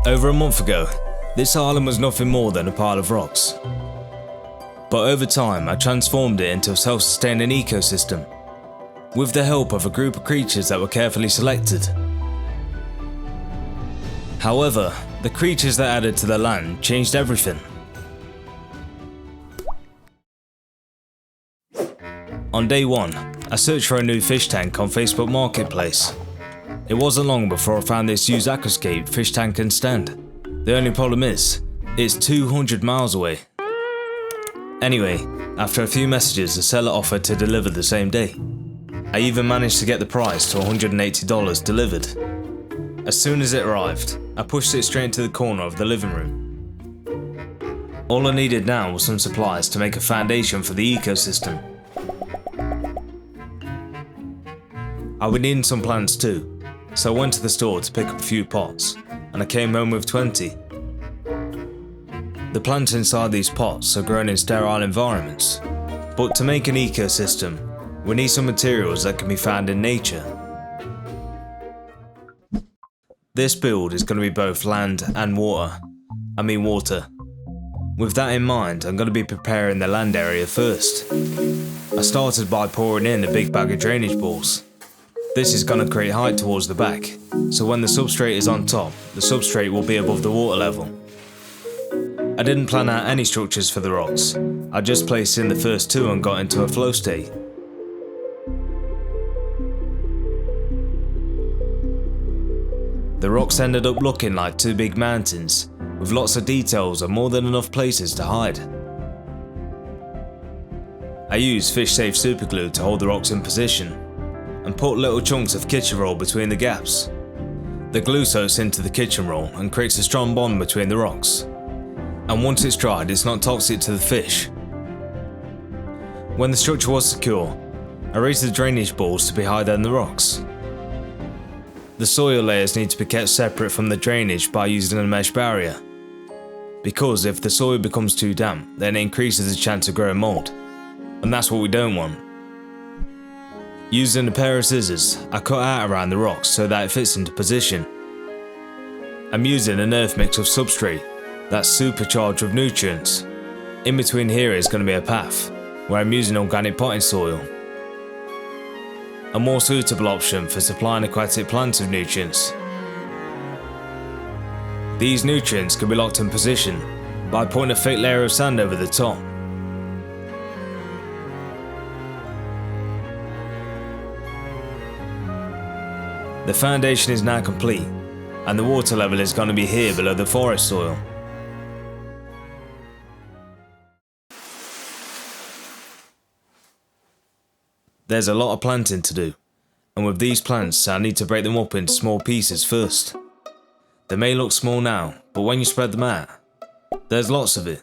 Over a month ago, this island was nothing more than a pile of rocks. But over time, I transformed it into a self-sustaining ecosystem, with the help of a group of creatures that were carefully selected. However, the creatures that added to the land changed everything. On day 1, I searched for a new fish tank on Facebook Marketplace. It wasn't long before I found this 𝐦𝐤𝐤𝐞 fish tank and stand. The only problem is, it's 200 miles away. Anyway, after a few messages, the seller offered to deliver the same day. I even managed to get the price to $180 delivered. As soon as it arrived, I pushed it straight into the corner of the living room. All I needed now was some supplies to make a foundation for the ecosystem. I would need some plants too, so I went to the store to pick up a few pots, and I came home with 20. The plants inside these pots are grown in sterile environments, but to make an ecosystem, we need some materials that can be found in nature. This build is going to be both land and water. water. With that in mind, I'm going to be preparing the land area first. I started by pouring in a big bag of drainage balls. This is going to create height towards the back, so when the substrate is on top, the substrate will be above the water level. I didn't plan out any structures for the rocks. I just placed in the first 2 and got into a flow state. The rocks ended up looking like 2 big mountains, with lots of details and more than enough places to hide. I used fish safe super glue to hold the rocks in position, and put little chunks of kitchen roll between the gaps. The glue soaks into the kitchen roll and creates a strong bond between the rocks. And once it's dried, it's not toxic to the fish. When the structure was secure, I raised the drainage balls to be higher than the rocks. The soil layers need to be kept separate from the drainage by using a mesh barrier, because if the soil becomes too damp, then it increases the chance of growing mold, and that's what we don't want. Using a pair of scissors, I cut out around the rocks so that it fits into position. I'm using an earth mix of substrate that's supercharged with nutrients. In between here is going to be a path, where I'm using organic potting soil, a more suitable option for supplying aquatic plants with nutrients. These nutrients can be locked in position by putting a thick layer of sand over the top. The foundation is now complete, and the water level is going to be here below the forest soil. There's a lot of planting to do, and with these plants I need to break them up into small pieces first. They may look small now, but when you spread them out, there's lots of it,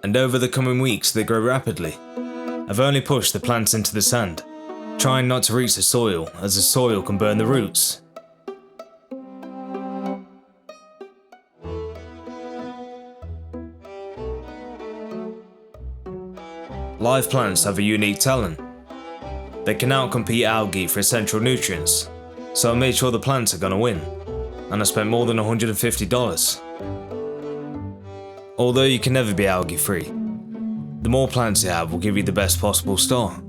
and over the coming weeks they grow rapidly. I've only pushed the plants into the sand, trying not to reach the soil, as the soil can burn the roots. Live plants have a unique talent. They can outcompete algae for essential nutrients, so I made sure the plants are going to win, and I spent more than $150. Although you can never be algae free, the more plants you have will give you the best possible start.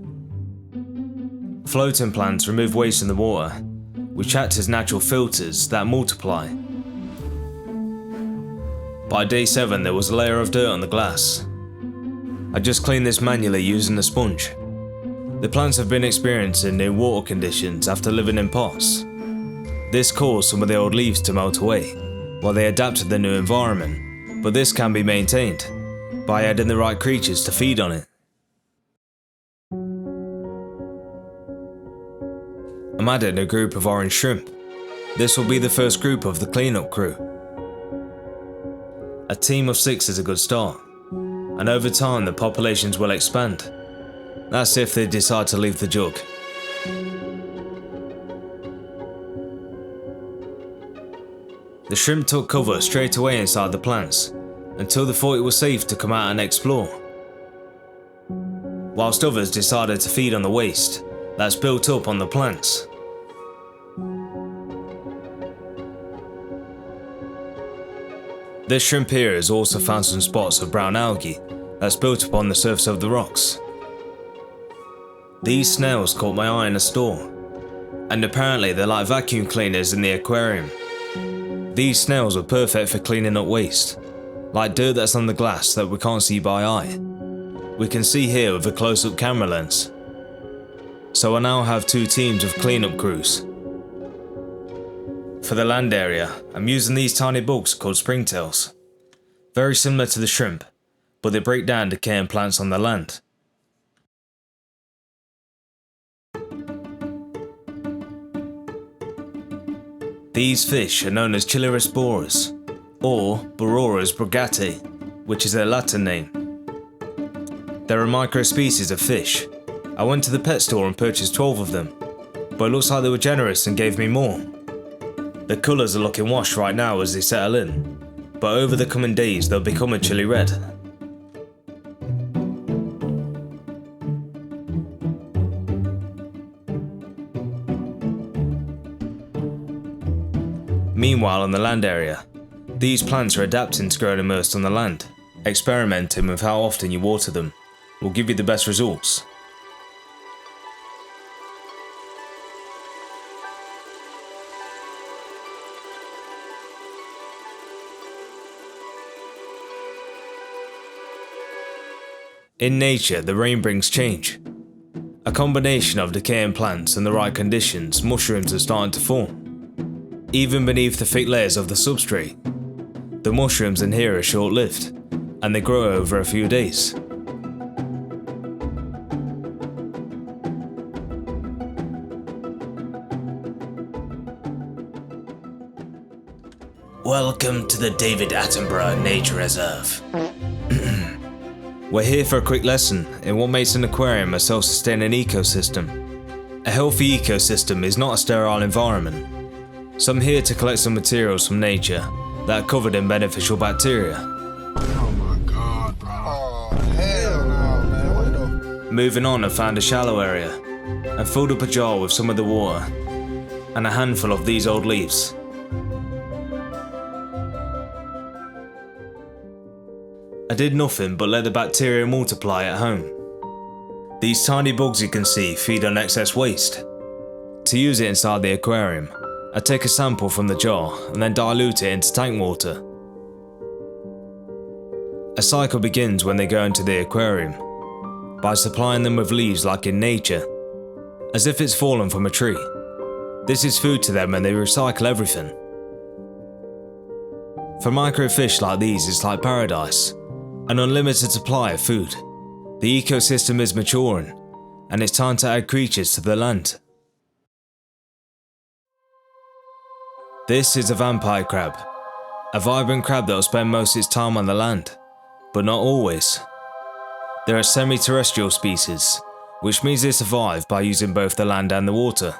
Floating plants remove waste in the water, which act as natural filters that multiply. By day 7 there was a layer of dirt on the glass. I just cleaned this manually using a sponge. The plants have been experiencing new water conditions after living in pots. This caused some of the old leaves to melt away while they adapt to the new environment, but this can be maintained by adding the right creatures to feed on it. I'm adding a group of orange shrimp. This will be the first group of the cleanup crew. A team of 6 is a good start, and over time the populations will expand. That's if they decide to leave the jug. The shrimp took cover straight away inside the plants, until they thought it was safe to come out and explore, whilst others decided to feed on the waste that's built up on the plants. This shrimp here has also found some spots of brown algae that's built upon the surface of the rocks. These snails caught my eye in a store, and apparently they're like vacuum cleaners in the aquarium. These snails are perfect for cleaning up waste, like dirt that's on the glass that we can't see by eye. We can see here with a close-up camera lens. So I now have 2 teams of cleanup crews. For the land area, I'm using these tiny bugs called springtails. Very similar to the shrimp, but they break down decaying plants on the land. These fish are known as 𝐥𝐤𝐤𝐤 or Boreras brugati, which is their Latin name. They're a micro species of fish. I went to the pet store and purchased 12 of them, but it looks like they were generous and gave me more. The colours are looking washed right now as they settle in, but over the coming days they'll become a chilly red. Meanwhile on the land area, these plants are adapting to growing immersed on the land. Experimenting with how often you water them will give you the best results. In nature, the rain brings change. A combination of decaying plants and the right conditions, mushrooms are starting to form. Even beneath the thick layers of the substrate. The mushrooms in here are short-lived, and they grow over a few days. Welcome to the David Attenborough Nature Reserve. We're here for a quick lesson in what makes an aquarium a self-sustaining ecosystem. A healthy ecosystem is not a sterile environment, so I'm here to collect some materials from nature that are covered in beneficial bacteria. Oh my god, bro. Oh, hell no, man. What the? Moving on, I found a shallow area and filled up a jar with some of the water and a handful of these old leaves. I did nothing but let the bacteria multiply at home. These tiny bugs you can see feed on excess waste. To use it inside the aquarium, I take a sample from the jar and then dilute it into tank water. A cycle begins when they go into the aquarium, by supplying them with leaves like in nature, as if it's fallen from a tree. This is food to them and they recycle everything. For microfish like these, it's like paradise. An unlimited supply of food. The ecosystem is maturing, and it's time to add creatures to the land. This is a vampire crab, a vibrant crab that will spend most of its time on the land, but not always. They're a semi-terrestrial species, which means they survive by using both the land and the water.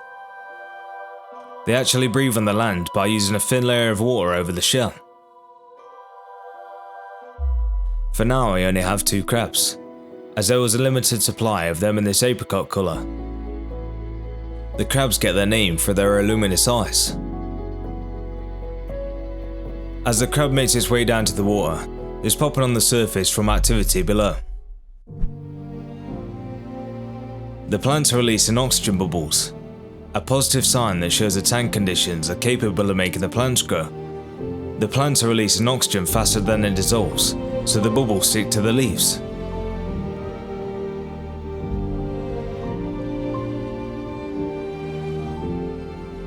They actually breathe on the land by using a thin layer of water over the shell. For now I only have 2 crabs, as there was a limited supply of them in this apricot colour. The crabs get their name for their luminous eyes. As the crab makes its way down to the water, it's popping on the surface from activity below. The plants are releasing oxygen bubbles, a positive sign that shows the tank conditions are capable of making the plants grow. The plants are releasing oxygen faster than it dissolves, so the bubbles stick to the leaves.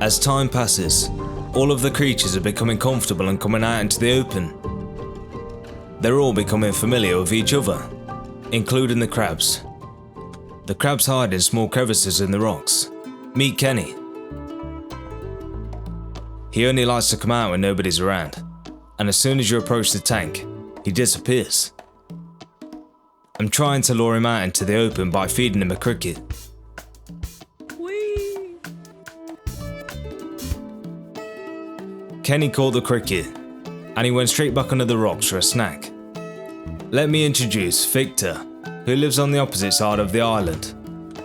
As time passes, all of the creatures are becoming comfortable and coming out into the open. They're all becoming familiar with each other, including the crabs. The crabs hide in small crevices in the rocks. Meet Kenny. He only likes to come out when nobody's around, and as soon as you approach the tank, he disappears. I'm trying to lure him out into the open by feeding him a cricket. Whee! Kenny caught the cricket, and he went straight back under the rocks for a snack. Let me introduce Victor, who lives on the opposite side of the island.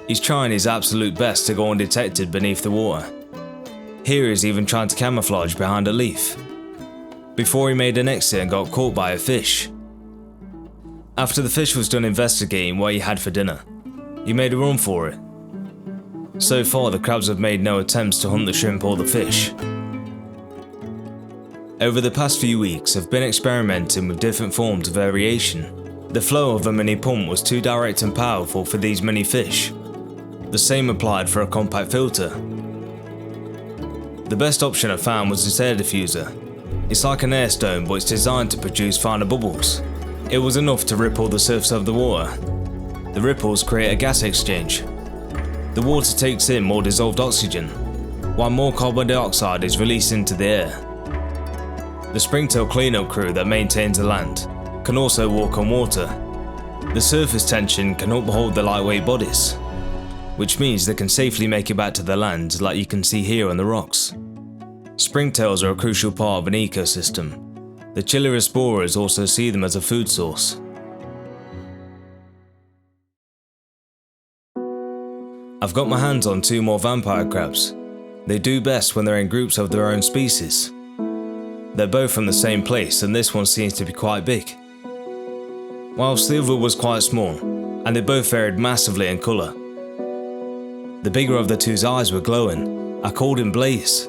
He's trying his absolute best to go undetected beneath the water. Here he's even trying to camouflage behind a leaf. before he made an exit and got caught by a fish. After the fish was done investigating what he had for dinner, he made a run for it. So far, the crabs have made no attempts to hunt the shrimp or the fish. Over the past few weeks, I've been experimenting with different forms of aeration. The flow of a mini pump was too direct and powerful for these mini fish. The same applied for a compact filter. The best option I found was this air diffuser. It's like an air stone, but it's designed to produce finer bubbles. It was enough to ripple the surface of the water. The ripples create a gas exchange. The water takes in more dissolved oxygen, while more carbon dioxide is released into the air. The springtail cleanup crew that maintains the land can also walk on water. The surface tension can uphold the lightweight bodies, which means they can safely make it back to the land like you can see here on the rocks. Springtails are a crucial part of an ecosystem. The chilirosporas also see them as a food source. I've got my hands on 2 more vampire crabs. They do best when they're in groups of their own species. They're both from the same place, and this one seems to be quite big, whilst the other was quite small, and they both varied massively in colour. The bigger of the two's eyes were glowing. I called him Blaze.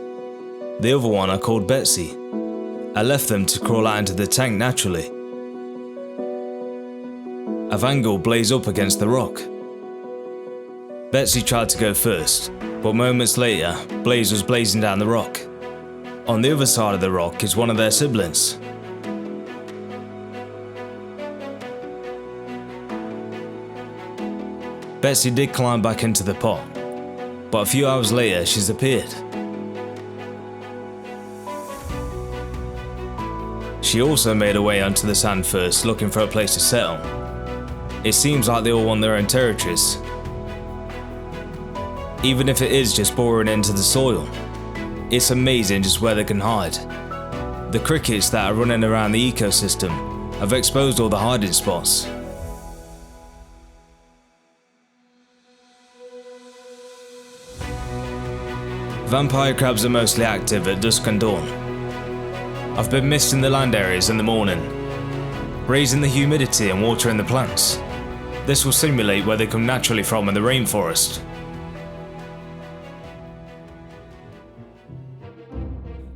The other one I called Betsy. I left them to crawl out into the tank naturally. I've angled Blaze up against the rock. Betsy tried to go first, but moments later, Blaze was blazing down the rock. On the other side of the rock is one of their siblings. Betsy did climb back into the pot, but a few hours later she's appeared. She also made her way onto the sand first, looking for a place to settle. It seems like they all want their own territories, even if it is just boring into the soil. It's amazing just where they can hide. The crickets that are running around the ecosystem have exposed all the hiding spots. Vampire crabs are mostly active at dusk and dawn. I've been misting the land areas in the morning, raising the humidity and watering the plants. This will simulate where they come naturally from in the rainforest.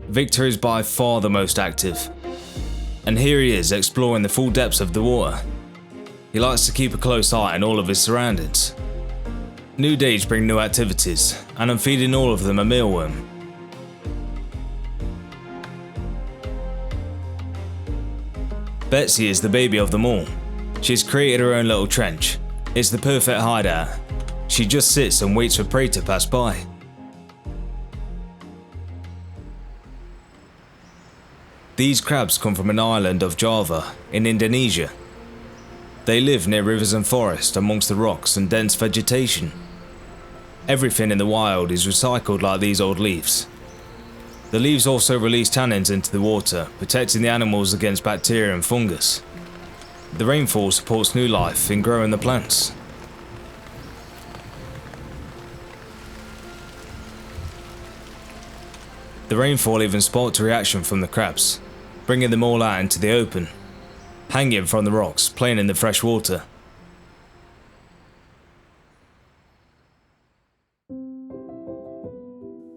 Victor is by far the most active, and here he is exploring the full depths of the water. He likes to keep a close eye on all of his surroundings. New days bring new activities, and I'm feeding all of them a mealworm. Betsy is the baby of them all. She's created her own little trench. It's the perfect hideout. She just sits and waits for prey to pass by. These crabs come from an island of Java in Indonesia. They live near rivers and forests amongst the rocks and dense vegetation. Everything in the wild is recycled like these old leaves. The leaves also release tannins into the water, protecting the animals against bacteria and fungus. The rainfall supports new life in growing the plants. The rainfall even sparked a reaction from the crabs, bringing them all out into the open, hanging from the rocks, playing in the fresh water.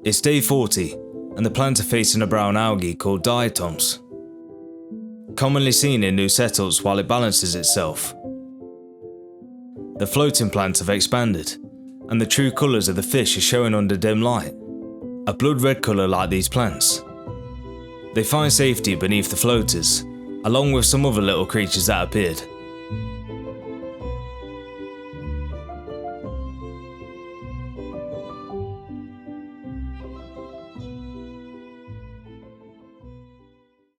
It's day 40, and the plants are facing a brown algae called diatoms, commonly seen in new settles while it balances itself. The floating plants have expanded, and the true colours of the fish are showing under dim light, a blood red colour like these plants. They find safety beneath the floaters, along with some other little creatures that appeared.